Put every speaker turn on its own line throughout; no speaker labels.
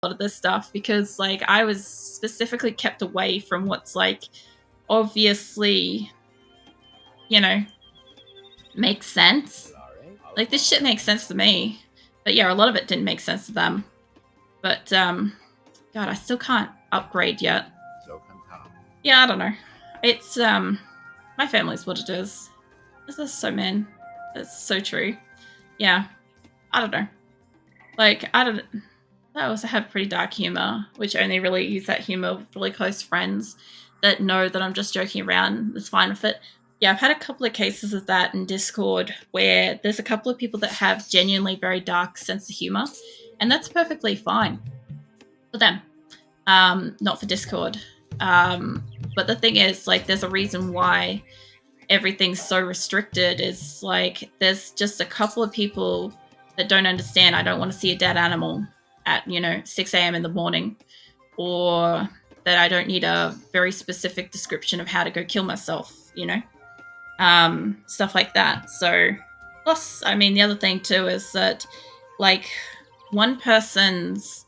lot of this stuff because like I was specifically kept away from what's like obviously, you know, makes sense. Like this shit makes sense to me. But yeah, a lot of it didn't make sense to them. But God, I still can't upgrade yet. Yeah, I don't know. It's my family's what it is. This is so mean. That's so true. Yeah. I don't know. Like, I also have pretty dark humor, which only really use that humor with really close friends that know that I'm just joking around. It's fine with it. Yeah, I've had a couple of cases of that in Discord where there's a couple of people that have genuinely very dark sense of humor, and that's perfectly fine for them. Not for Discord. But the thing is, like, there's a reason why everything's so restricted. Is like there's just a couple of people that don't understand. I don't want to see a dead animal at 6 a.m. in the morning, or that I don't need a very specific description of how to go kill myself. Stuff like that. So, plus, I mean, the other thing too is that, like, one person's,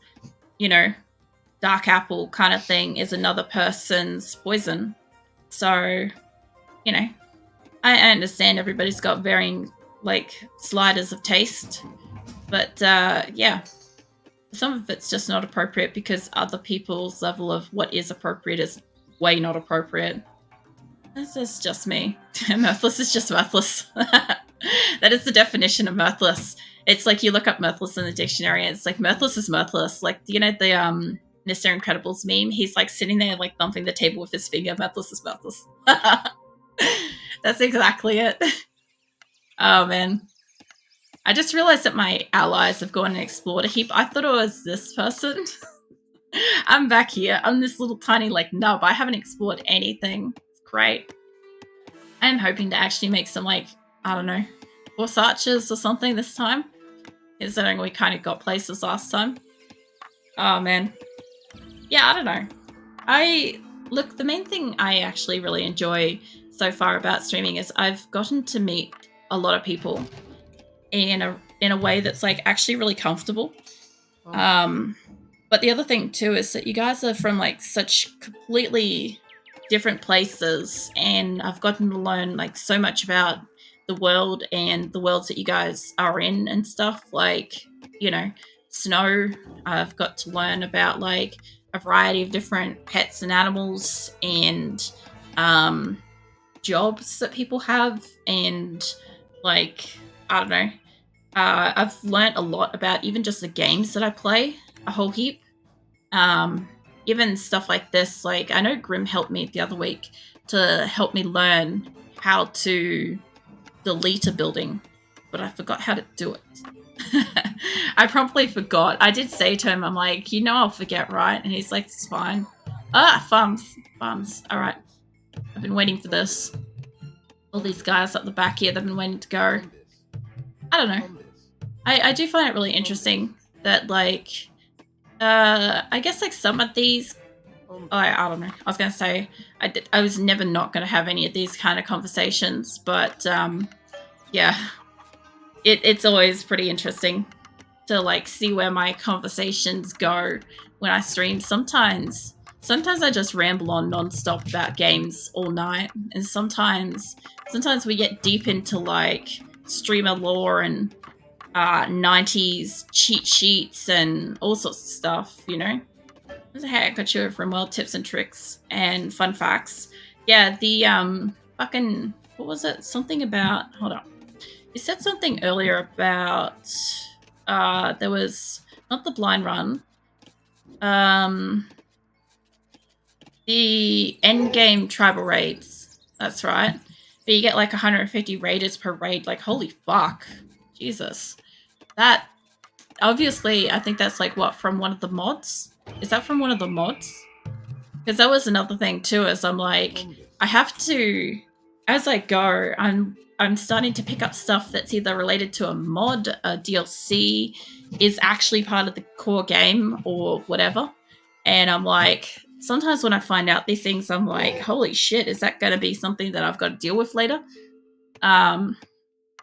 dark apple kind of thing is another person's poison. So, I understand everybody's got varying, like, sliders of taste. But, yeah, some of it's just not appropriate because other people's level of what is appropriate is way not appropriate. This is just me. Mirthless is just mirthless. That is the definition of mirthless. It's like you look up mirthless in the dictionary and it's like mirthless is mirthless. Like, the Mr. Incredibles meme? He's like sitting there like thumping the table with his finger. Mirthless is mirthless. That's exactly it. Oh, man. I just realized that my allies have gone and explored a heap. I thought it was this person. I'm back here. I'm this little tiny, like, nub. I haven't explored anything. It's great. I'm hoping to actually make some, like, I don't know, horse archers or something this time. Considering we kind of got places last time. Oh, man. Yeah, I don't know. Look, the main thing I actually really enjoy so far about streaming is I've gotten to meet a lot of people in a way that's like actually really comfortable. But the other thing too is that you guys are from like such completely different places, and I've gotten to learn like so much about the world and the worlds that you guys are in and stuff. Like, snow. I've got to learn about like a variety of different pets and animals and jobs that people have, and like, I don't know. I've learned a lot about even just the games that I play, a whole heap. Even stuff like this, like I know Grim helped me the other week to help me learn how to delete a building, but I forgot how to do it. I promptly forgot. I did say to him, I'm like, I'll forget, right? And he's like, it's fine. Farms. All right. I've been waiting for this. All these guys up the back here, they've been waiting to go. I don't know. I do find it really interesting that, like, I guess, like, some of these, I don't know. I was going to say, I was never not going to have any of these kind of conversations, but, yeah. It's always pretty interesting to, like, see where my conversations go when I stream. Sometimes I just ramble on nonstop about games all night, and sometimes we get deep into, like, streamer lore and 90s cheat sheets and all sorts of stuff, Hey, I got you from World Tips and Tricks and Fun Facts. Yeah, the fucking, what was it? Something about, hold on. You said something earlier about there was not the blind run. The endgame tribal raids. That's right. But you get like 150 raiders per raid. Like, holy fuck. Jesus. That, obviously, I think that's like what, from one of the mods? Is that from one of the mods? Because that was another thing too, is I'm like, I have to, as I go, I'm starting to pick up stuff that's either related to a mod, a DLC, is actually part of the core game or whatever. And I'm like, sometimes when I find out these things, I'm like, holy shit, is that going to be something that I've got to deal with later?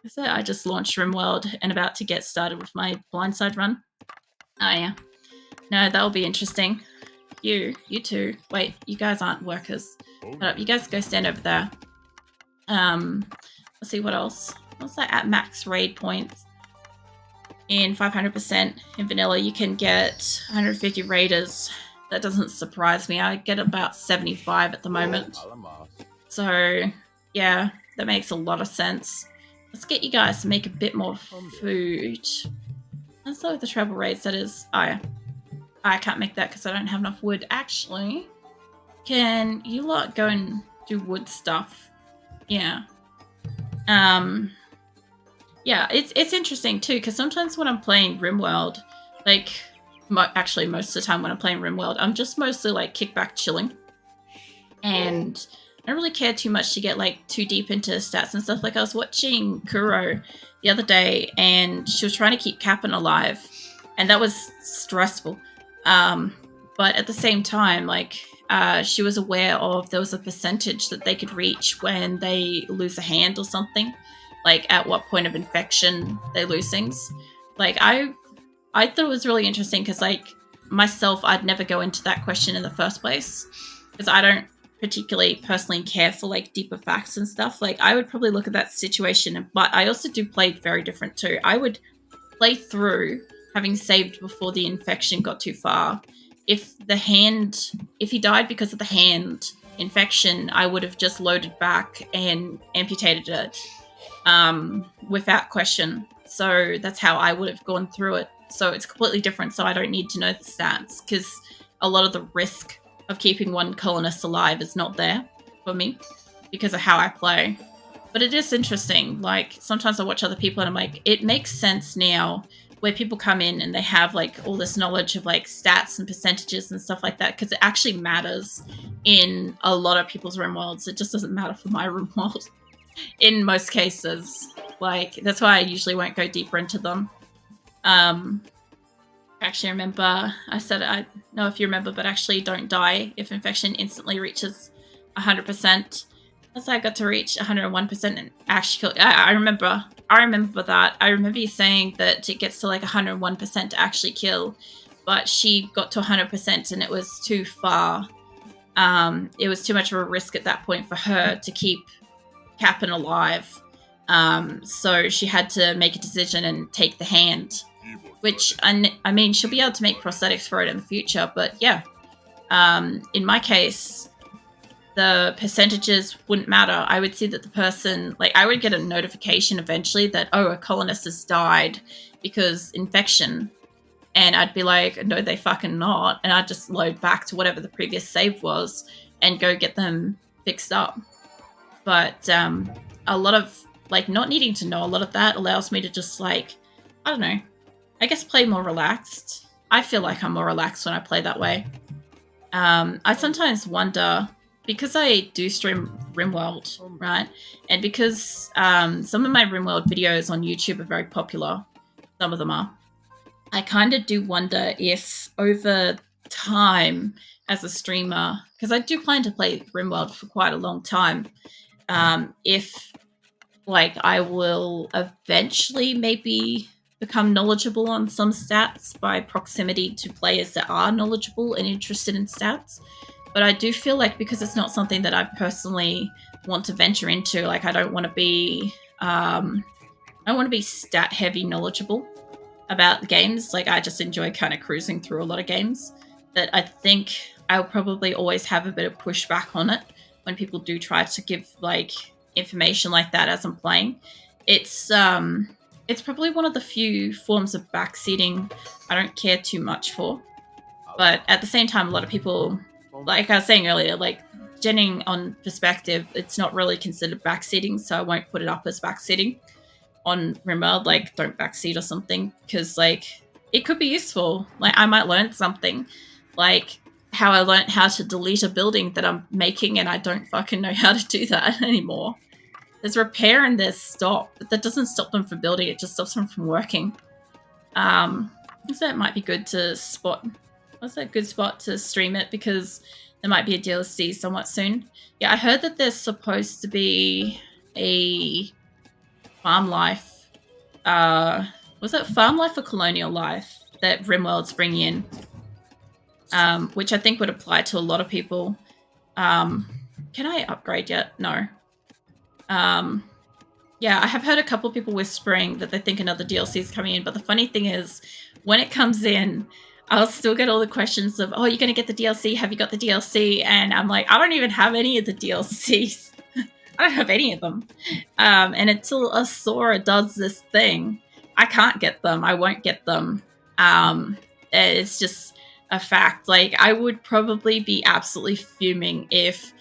So I just launched RimWorld and about to get started with my blindside run. Oh, yeah. No, that'll be interesting. You two. Wait, you guys aren't workers. Shut up. You guys go stand over there. Let's see what else. What's that at max raid points? In 500% in vanilla, you can get 150 raiders. That doesn't surprise me. I get about 75 at the moment. So, yeah, that makes a lot of sense. Let's get you guys to make a bit more food. Let's start with the travel raids, that is. Oh, yeah. I can't make that because I don't have enough wood. Actually, can you lot go and do wood stuff? Yeah. Yeah, it's interesting too, because sometimes when I'm playing RimWorld, like, actually most of the time when I'm playing RimWorld, I'm just mostly like kickback chilling. And I don't really care too much to get like too deep into stats and stuff. Like I was watching Kuro the other day and she was trying to keep Cap'n alive, and that was stressful. But at the same time, like, she was aware of there was a percentage that they could reach when they lose a hand or something. Like at what point of infection they lose things. Like I thought it was really interesting because like myself, I'd never go into that question in the first place because I don't particularly personally care for like deeper facts and stuff. Like I would probably look at that situation, but I also do play very different too. I would play through having saved before the infection got too far. If he died because of the hand infection, I would have just loaded back and amputated it without question. So that's how I would have gone through it. So it's completely different. So I don't need to know the stats because a lot of the risk of keeping one colonist alive is not there for me because of how I play. But it is interesting. Like sometimes I watch other people and I'm like, it makes sense now where people come in and they have like all this knowledge of like stats and percentages and stuff like that because it actually matters in a lot of people's RimWorlds. It just doesn't matter for my RimWorld in most cases. Like that's why I usually won't go deeper into them. Actually remember I said, I don't know if you remember, but actually don't die if infection instantly reaches 100%. That's how I got to reach 101% and actually kill. I remember that. I remember you saying that it gets to like 101% to actually kill, but she got to 100% and it was too far. It was too much of a risk at that point for her to keep Cap'n alive. So she had to make a decision and take the hand, which I mean, she'll be able to make prosthetics for it in the future, but yeah. In my case, the percentages wouldn't matter. I would see that the person, like, I would get a notification eventually that, oh, a colonist has died because infection. And I'd be like, no, they fucking not. And I'd just load back to whatever the previous save was and go get them fixed up. But a lot of, like, not needing to know a lot of that allows me to just, like, I don't know, I guess play more relaxed. I feel like I'm more relaxed when I play that way. I sometimes wonder, because I do stream RimWorld, right? And because some of my RimWorld videos on YouTube are very popular, some of them are, I kind of do wonder if over time as a streamer, because I do plan to play RimWorld for quite a long time, if like I will eventually maybe become knowledgeable on some stats by proximity to players that are knowledgeable and interested in stats. But I do feel like because it's not something that I personally want to venture into, like I don't want to be stat heavy knowledgeable about games. Like I just enjoy kind of cruising through a lot of games. That I think I'll probably always have a bit of pushback on it when people do try to give like information like that as I'm playing. It's probably one of the few forms of backseating I don't care too much for. But at the same time, a lot of people, like I was saying earlier, like judging on perspective, it's not really considered backseating, so I won't put it up as backseating on RimWorld. Like, don't backseat or something, because like it could be useful. Like I might learn something, like how I learned how to delete a building that I'm making, and I don't fucking know how to do that anymore. There's repair and there's stop, but that doesn't stop them from building. It just stops them from working. So it might be good to spot. What's that good spot to stream it, because there might be a DLC somewhat soon. Yeah, I heard that there's supposed to be a farm life. Was it farm life or colonial life that RimWorld's bringing in? which I think would apply to a lot of people. Can I upgrade yet? No. Yeah, I have heard a couple of people whispering that they think another DLC is coming in, but the funny thing is, when it comes in, I'll still get all the questions of, "Oh, you're going to get the DLC? Have you got the DLC?" And I'm like, I don't even have any of the DLCs. I don't have any of them. And until a Sora does this thing, I can't get them. I won't get them. It's just a fact. Like, I would probably be absolutely fuming if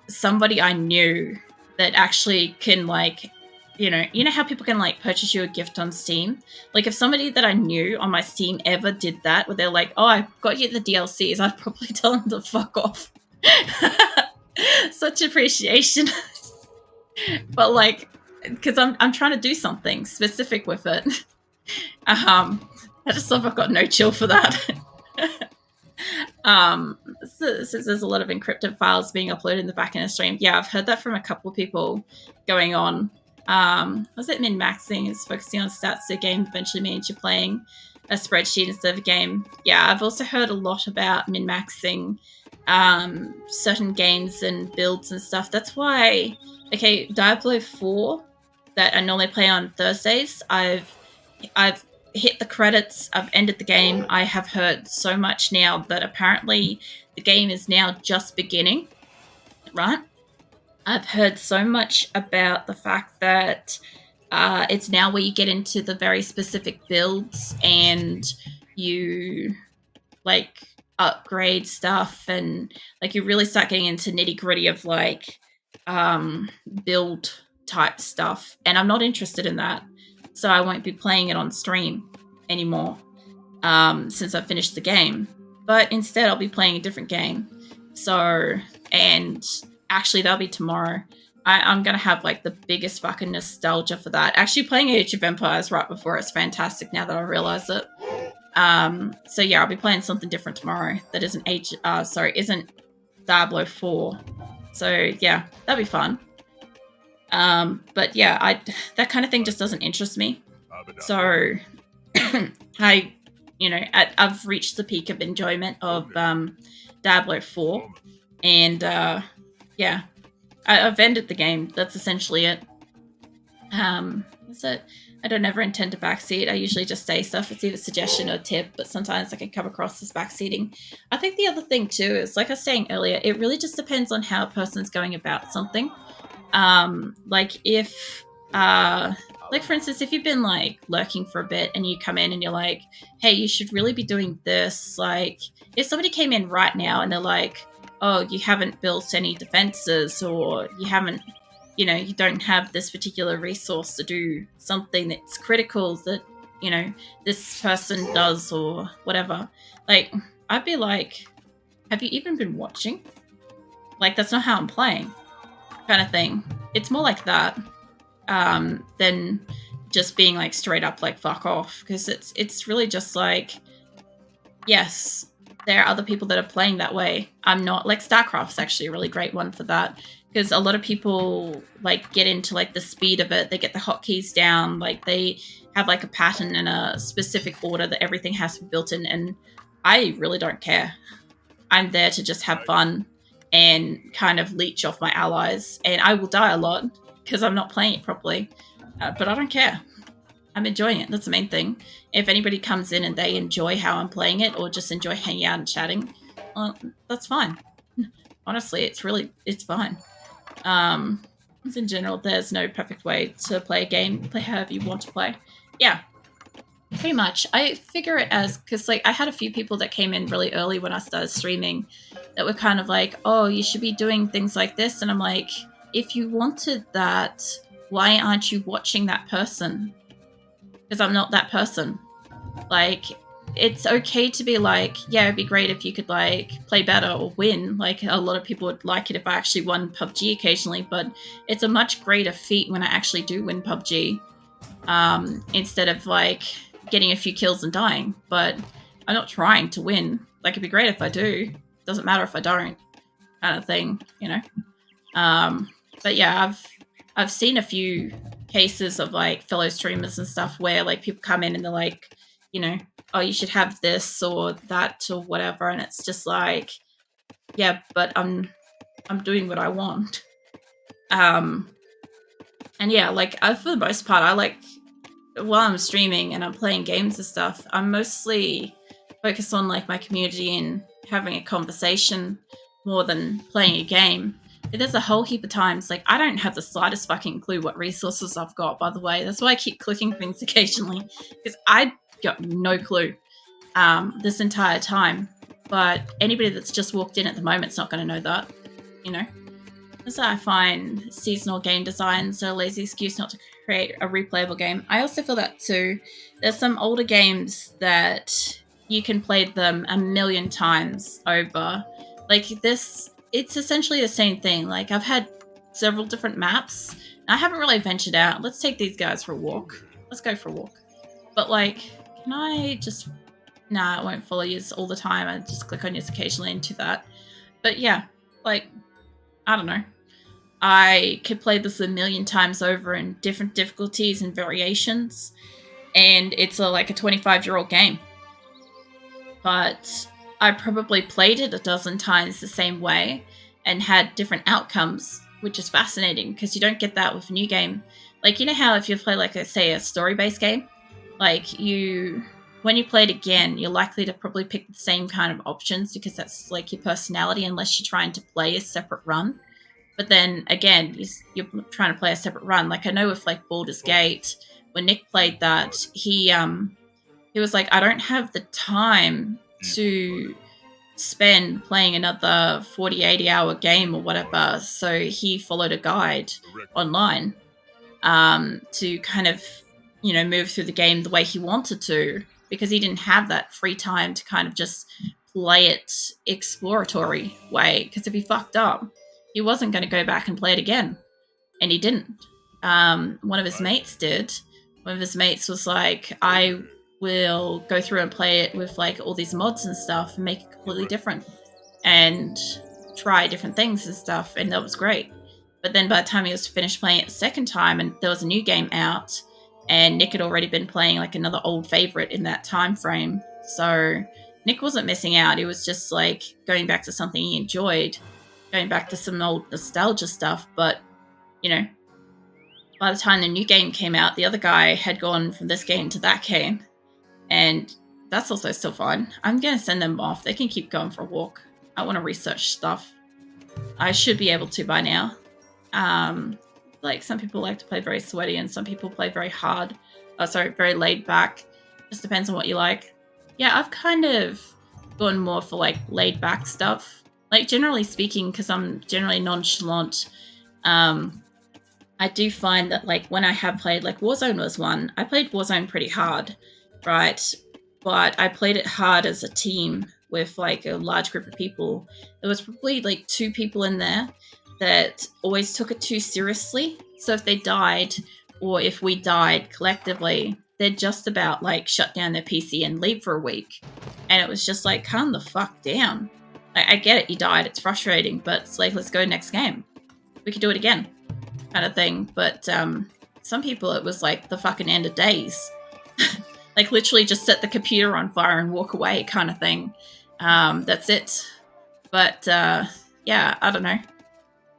somebody I knew that actually can, like, you know how people can, like, purchase you a gift on Steam? Like, if somebody that I knew on my Steam ever did that, where they're like, "Oh, I got you the DLCs," I'd probably tell them to fuck off. Such appreciation. But, like, because I'm trying to do something specific with it. I just love I've got no chill for that. Since there's a lot of encrypted files being uploaded in the back end of stream. Yeah, I've heard that from a couple of people going on. Was it min-maxing is focusing on stats to a game eventually means you're playing a spreadsheet instead of a game. Yeah, I've also heard a lot about min-maxing certain games and builds and stuff. That's why, okay, Diablo 4 that I normally play on Thursdays, I've hit the credits, I've ended the game. I have heard so much now that apparently the game is now just beginning, right? I've heard so much about the fact that it's now where you get into the very specific builds and you, like, upgrade stuff, and, like, you really start getting into nitty gritty of, like, build type stuff. And I'm not interested in that. So I won't be playing it on stream anymore since I've finished the game. But instead, I'll be playing a different game. So, and actually, that'll be tomorrow. I'm going to have, like, the biggest fucking nostalgia for that. Actually, playing Age of Empires right before it's fantastic now that I realize it. So yeah, I'll be playing something different tomorrow that isn't isn't Diablo 4. So yeah, that'll be fun. But yeah, that kind of thing just doesn't interest me. So I've reached the peak of enjoyment of Diablo 4, and yeah, I've ended the game. That's essentially it. That's it. I don't ever intend to backseat. I usually just say stuff. It's either suggestion or tip, but sometimes I can come across as backseating. I think the other thing too is, like I was saying earlier, it really just depends on how a person's going about something. Like if, like for instance, if you've been, like, lurking for a bit and you come in and you're like, hey, you should really be doing this. Like, if somebody came in right now and they're like, oh, you haven't built any defenses, or you haven't, you don't have this particular resource to do something that's critical that, this person does or whatever. Like, I'd be like, have you even been watching? Like, that's not how I'm playing, kind of thing. It's more like that than just being, like, straight up, like, fuck off. Because it's really just like, yes, there are other people that are playing that way. I'm not. Like, StarCraft's actually a really great one for that. Because a lot of people, like, get into, like, the speed of it. They get the hotkeys down. Like, they have, like, a pattern and a specific order that everything has to be built in. And I really don't care. I'm there to just have fun and kind of leech off my allies. And I will die a lot because I'm not playing it properly. But I don't care. I'm enjoying it. That's the main thing. If anybody comes in and they enjoy how I'm playing it, or just enjoy hanging out and chatting, well, that's fine. Honestly, it's fine. In general, there's no perfect way to play a game. Play however you want to play. Yeah, pretty much. I figure it as, because, like, I had a few people that came in really early when I started streaming that were kind of like, oh, you should be doing things like this. And I'm like, if you wanted that, why aren't you watching that person? Because I'm not that person. Like, it's okay to be like, yeah, it'd be great if you could, like, play better or win. Like, a lot of people would like it if I actually won PUBG occasionally, but it's a much greater feat when I actually do win PUBG, instead of, like, getting a few kills and dying. But I'm not trying to win. Like, it'd be great if I do. Doesn't matter if I don't, kind of thing, But yeah, I've seen a few cases of, like, fellow streamers and stuff where, like, people come in and they're like, oh, you should have this or that or whatever, and it's just like, yeah, but I'm doing what I want. And yeah, like for the most part, I like while I'm streaming and I'm playing games and stuff, I'm mostly focused on like my community and having a conversation more than playing a game. There's a whole heap of times like I don't have the slightest fucking clue what resources I've got, by the way. That's why I keep clicking things occasionally, because I got no clue this entire time. But anybody that's just walked in at the moment's not going to know that, you know? So I find seasonal game designs a lazy excuse not to create a replayable game. I also feel that too. There's some older games that you can play them a million times over. Like this, it's essentially the same thing. Like I've had several different maps. And I haven't really ventured out. Let's take these guys for a walk. Let's go for a walk. But like, can I just... Nah, it won't follow you all the time. I just click on you occasionally into that. But yeah, like, I don't know. I could play this a million times over in different difficulties and variations, and it's like a 25-year-old game. But I probably played it a dozen times the same way and had different outcomes, which is fascinating because you don't get that with a new game. Like, you know how if you play, like, say, a story-based game, like, when you play it again, you're likely to probably pick the same kind of options because that's, like, your personality unless you're trying to play a separate run. But then again, you're trying to play a separate run. Like I know with like Baldur's Gate, when Nick played that, he was like, I don't have the time to spend playing another 40, 80-hour game or whatever. So he followed a guide online to kind of, move through the game the way he wanted to, because he didn't have that free time to kind of just play it exploratory way. Because if he fucked up, he wasn't going to go back and play it again. And he didn't. One of his mates did. One of his mates was like, I will go through and play it with like all these mods and stuff and make it completely different and try different things and stuff. And that was great. But then by the time he was finished playing it the second time and there was a new game out, and Nick had already been playing like another old favorite in that time frame. So Nick wasn't missing out. He was just like going back to something he enjoyed, going back to some old nostalgia stuff. But, by the time the new game came out, the other guy had gone from this game to that game. And that's also still fun. I'm going to send them off. They can keep going for a walk. I want to research stuff. I should be able to by now. Like some people like to play very sweaty and some people play very hard. Very laid back. Just depends on what you like. Yeah, I've kind of gone more for like laid back stuff. Like generally speaking, because I'm generally nonchalant, I do find that like when I have played, like Warzone was one, I played Warzone pretty hard, right? But I played it hard as a team with like a large group of people. There was probably like 2 people in there that always took it too seriously. So if they died or if we died collectively, they'd just about like shut down their PC and leave for a week. And it was just like, calm the fuck down. Like, I get it, you died, it's frustrating, but it's like, let's go next game. We could do it again, kind of thing. But some people, it was like the fucking end of days. Like literally just set the computer on fire and walk away kind of thing. That's it. But yeah, I don't know.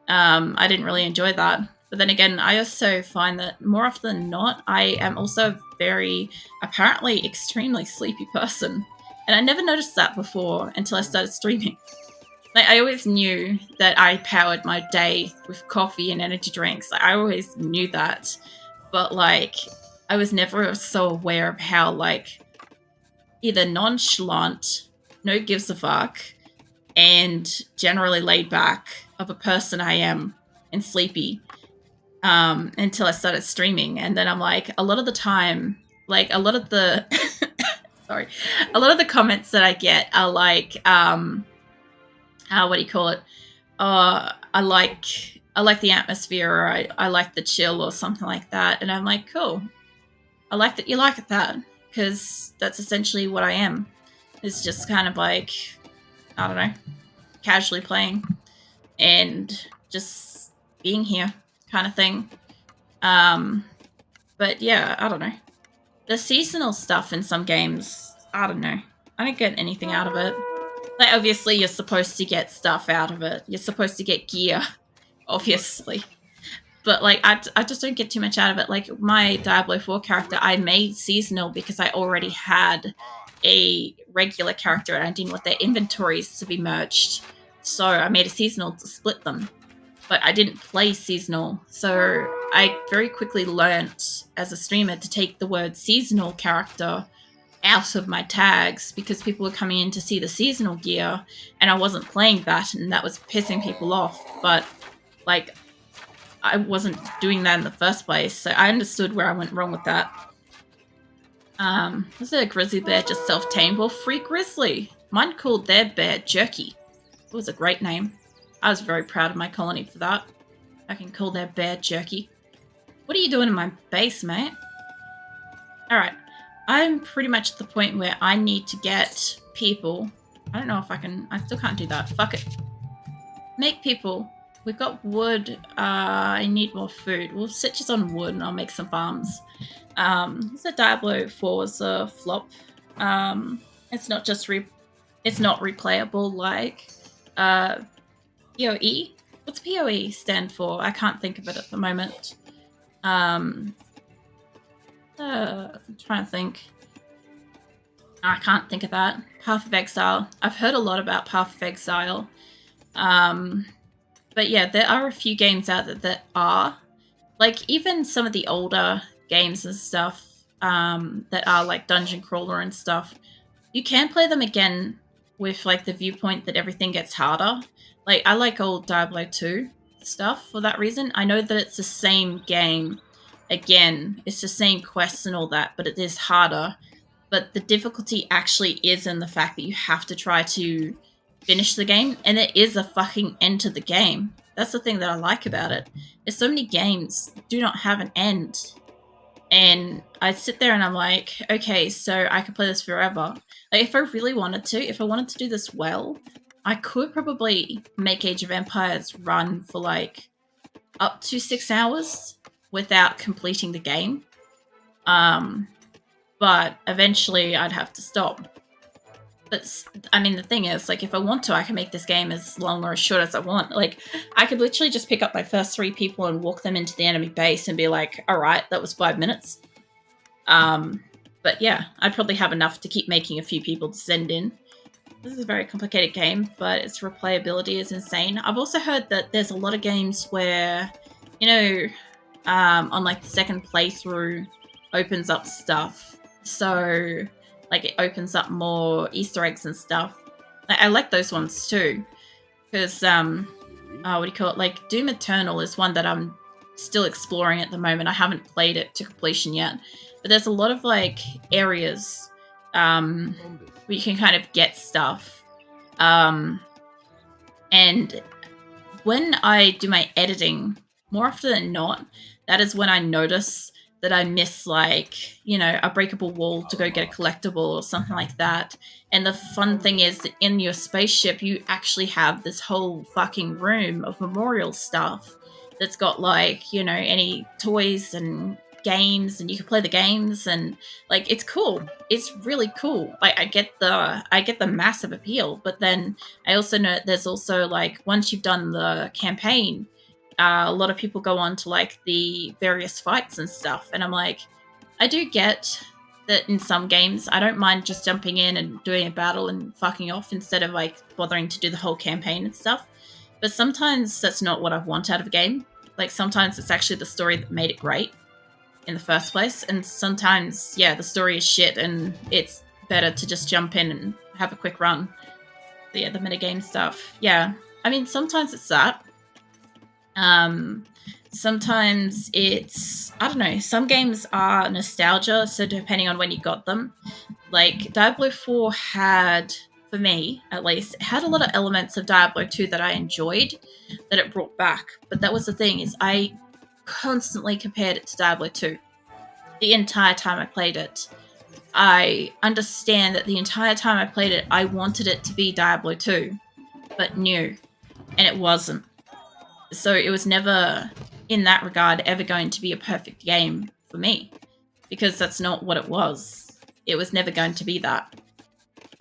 I didn't really enjoy that. But then again, I also find that more often than not, I am also a very, apparently, extremely sleepy person. And I never noticed that before until I started streaming. Like, I always knew that I powered my day with coffee and energy drinks. Like, I always knew that. But, like, I was never so aware of how, like, either nonchalant, no gives a fuck, and generally laid back of a person I am and sleepy until I started streaming. And then I'm like, a lot of the time, like, a lot of the... sorry. A lot of the comments that I get are like, what do you call it? I like the atmosphere, or I like the chill or something like that. And I'm like, cool. I like that you like it that, because that's essentially what I am. It's just kind of like, I don't know, casually playing and just being here kind of thing. But yeah, I don't know. The seasonal stuff in some games I don't know. I don't get anything out of it. Like, obviously, you're supposed to get stuff out of it. You're supposed to get gear, obviously. But, like, I just don't get too much out of it. Like, my Diablo 4 character, I made seasonal because I already had a regular character and I didn't want their inventories to be merged. So I made a seasonal to split them. But I didn't play seasonal. So I very quickly learnt as a streamer to take the word seasonal character out of my tags because people were coming in to see the seasonal gear and I wasn't playing that and that was pissing people off. But, like, I wasn't doing that in the first place, so I understood where I went wrong with that. Was it a grizzly bear just self-tamed? Well, free grizzly. Mine called their bear Jerky. It was a great name. I was very proud of my colony for that. I can call their bear Jerky. What are you doing in my base, mate? Alright. I'm pretty much at the point where I need to get people. I don't know if I can. I still can't do that. Fuck it. Make people. We've got wood. I need more food. We'll sit just on wood and I'll make some farms. So Diablo 4 was a flop. It's not just it's not replayable like PoE. What's PoE stand for? I can't think of it at the moment. I'm trying to think. I can't think of that. Path of Exile. I've heard a lot about Path of Exile. But yeah, there are a few games out there that are. Like, even some of the older games and stuff that are like dungeon crawler and stuff, you can play them again with like the viewpoint that everything gets harder. Like, I like old Diablo 2 stuff for that reason. I know that it's the same game again. It's the same quests and all that, but it is harder. But the difficulty actually is in the fact that you have to try to finish the game, and there is a fucking end to the game. That's the thing that I like about it. There's so many games do not have an end. And I sit there and I'm like, okay, so I could play this forever. Like, if I really wanted to, if I wanted to do this well, I could probably make Age of Empires run for like up to 6 hours without completing the game. But eventually I'd have to stop. But, I mean, the thing is, like, if I want to, I can make this game as long or as short as I want. Like, I could literally just pick up my first 3 people and walk them into the enemy base and be like, all right, that was 5 minutes. But yeah, I'd probably have enough to keep making a few people to send in. This is a very complicated game, but its replayability is insane. I've also heard that there's a lot of games where, you know, on, like, the second playthrough opens up stuff. So, like, it opens up more Easter eggs and stuff. I like those ones too. Because, what do you call it? Like, Doom Eternal is one that I'm still exploring at the moment. I haven't played it to completion yet. But there's a lot of, like, areas where you can kind of get stuff. And when I do my editing, more often than not, that is when I notice that I miss, like, you know, a breakable wall to go get a collectible or something like that. And the fun thing is that in your spaceship, you actually have this whole fucking room of memorial stuff that's got, like, you know, any toys and games, and you can play the games, and, like, it's cool. It's really cool. Like, I get the massive appeal, but then I also know there's also, like, once you've done the campaign, a lot of people go on to, like, the various fights and stuff, and I'm like, I do get that in some games I don't mind just jumping in and doing a battle and fucking off instead of, like, bothering to do the whole campaign and stuff. But sometimes that's not what I want out of a game. Like, sometimes it's actually the story that made it great in the first place, and sometimes, yeah, the story is shit and it's better to just jump in and have a quick run. But yeah, the minigame stuff, yeah, I mean, sometimes it's that. Sometimes it's, I don't know, some games are nostalgia, so depending on when you got them. Like, Diablo 4 had, for me at least, it had a lot of elements of Diablo 2 that I enjoyed, that it brought back. But that was the thing, is I constantly compared it to Diablo 2 the entire time I played it. I understand that the entire time I played it, I wanted it to be Diablo 2, but new, and it wasn't. So it was never, in that regard, ever going to be a perfect game for me, because that's not what it was. It was never going to be that.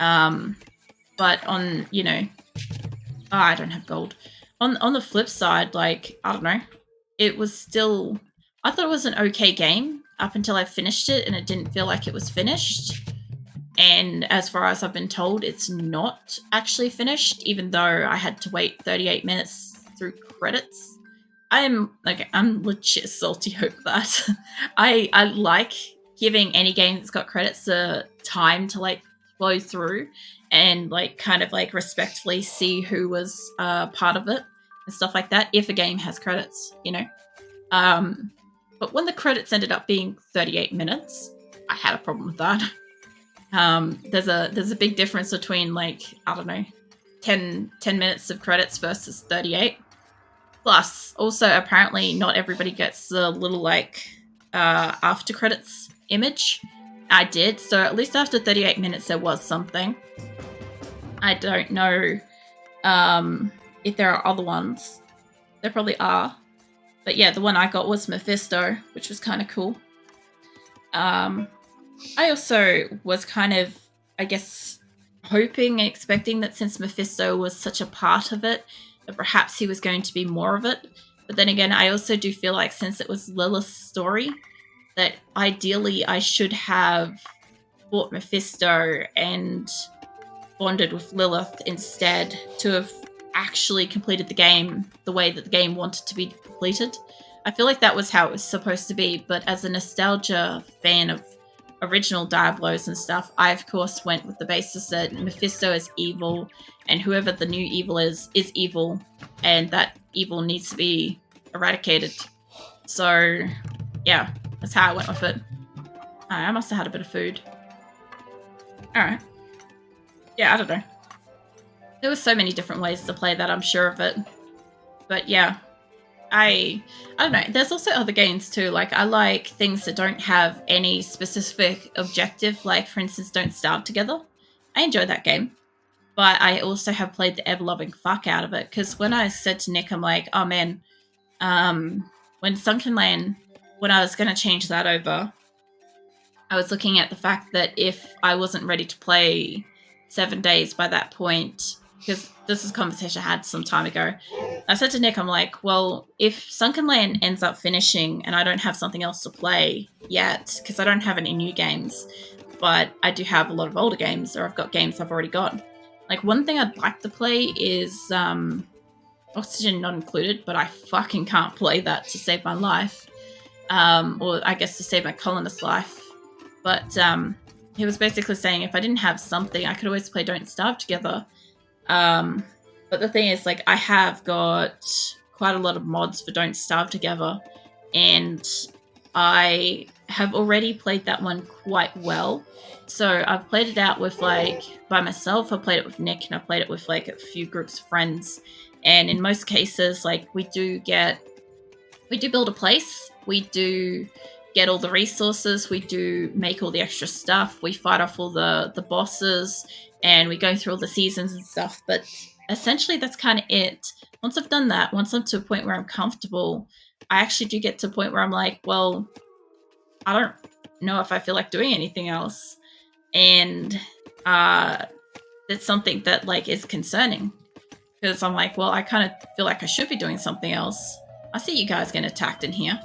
But on, I don't have gold. On the flip side, like, I don't know, it was still, I thought it was an okay game up until I finished it, and it didn't feel like it was finished. And as far as I've been told, it's not actually finished, even though I had to wait 38 minutes through credits. I'm legit salty over that. I like giving any game that's got credits the time to like flow through and like kind of like respectfully see who was part of it and stuff like that if a game has credits. But when the credits ended up being 38 minutes, I had a problem with that. There's a big difference between like, I don't know, 10 minutes of credits versus 38. Plus, also apparently not everybody gets the little like after credits image. I did, so at least after 38 minutes there was something. I don't know if there are other ones. There probably are. But yeah, the one I got was Mephisto, which was kind of cool. I also was kind of, I guess, hoping and expecting that since Mephisto was such a part of it, that perhaps he was going to be more of it. But then again, I also do feel like since it was Lilith's story, that ideally I should have fought Mephisto and bonded with Lilith instead to have actually completed the game the way that the game wanted to be completed. I feel like that was how it was supposed to be, but as a nostalgia fan of original Diablos and stuff, I of course went with the basis that Mephisto is evil, and whoever the new evil is evil, and that evil needs to be eradicated. So, yeah, that's how I went with it. I must have had a bit of food. Alright. Yeah, I don't know. There were so many different ways to play that, I'm sure of it. But yeah, I don't know. There's also other games too. Like, I like things that don't have any specific objective. Like, for instance, Don't Starve Together. I enjoy that game. But I also have played the ever-loving fuck out of it. Because when I said to Nick, I'm like, oh man, when Sunken Land, when I was going to change that over, I was looking at the fact that if I wasn't ready to play 7 days by that point, because this is a conversation I had some time ago, I said to Nick, I'm like, well, if Sunken Land ends up finishing and I don't have something else to play yet, because I don't have any new games, but I do have a lot of older games, or I've got games I've already got. Like, one thing I'd like to play is Oxygen Not Included, but I fucking can't play that to save my life. Or I guess to save my colonist life. But he was basically saying if I didn't have something, I could always play Don't Starve Together. But the thing is, like, I have got quite a lot of mods for Don't Starve Together, and I have already played that one quite well. So I've played it out with, like, by myself, I've played it with Nick, and I've played it with, like, a few groups of friends. And in most cases, like, we do build a place, we do get all the resources, we do make all the extra stuff, we fight off all the bosses, and we go through all the seasons and stuff. But essentially that's kind of it. Once I've done that, once I'm to a point where I'm comfortable, I actually do get to a point where I'm like, well, I don't know if I feel like doing anything else. And that's something that, like, is concerning, because I'm like, well, I kind of feel like I should be doing something else. I see you guys getting attacked in here.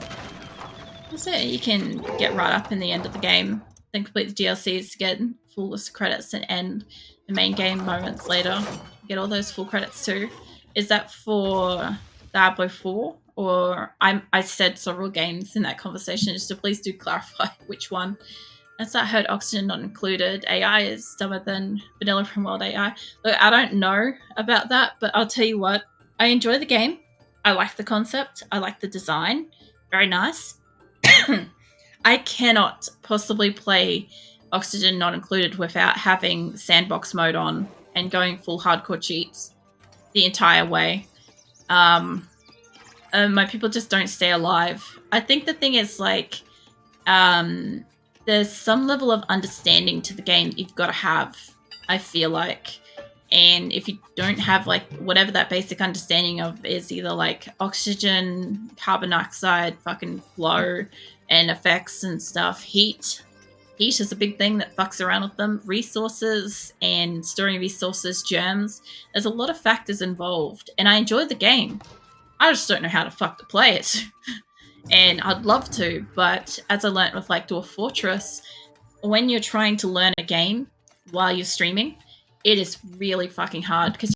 So you can get right up in the end of the game, then complete the DLCs to get full list of credits and end the main game moments later. Get all those full credits too. Is that for Diablo 4? Or I said several games in that conversation, so please do clarify which one. As I heard, Oxygen Not Included AI is dumber than Vanilla from World AI. Look, I don't know about that, but I'll tell you what, I enjoy the game. I like the concept. I like the design. Very nice. I cannot possibly play Oxygen Not Included without having sandbox mode on and going full hardcore cheats the entire way. My people just don't stay alive. I think the thing is, like, there's some level of understanding to the game you've got to have, I feel like. And if you don't have, like, whatever that basic understanding of is, either, like, oxygen, carbon dioxide, fucking flow, and effects and stuff, heat, Heat is a big thing that fucks around with them. Resources and storing resources, germs. There's a lot of factors involved, and I enjoy the game. I just don't know how to fuck to play it. And I'd love to, but as I learned with like Dwarf Fortress, when you're trying to learn a game while you're streaming, it is really fucking hard because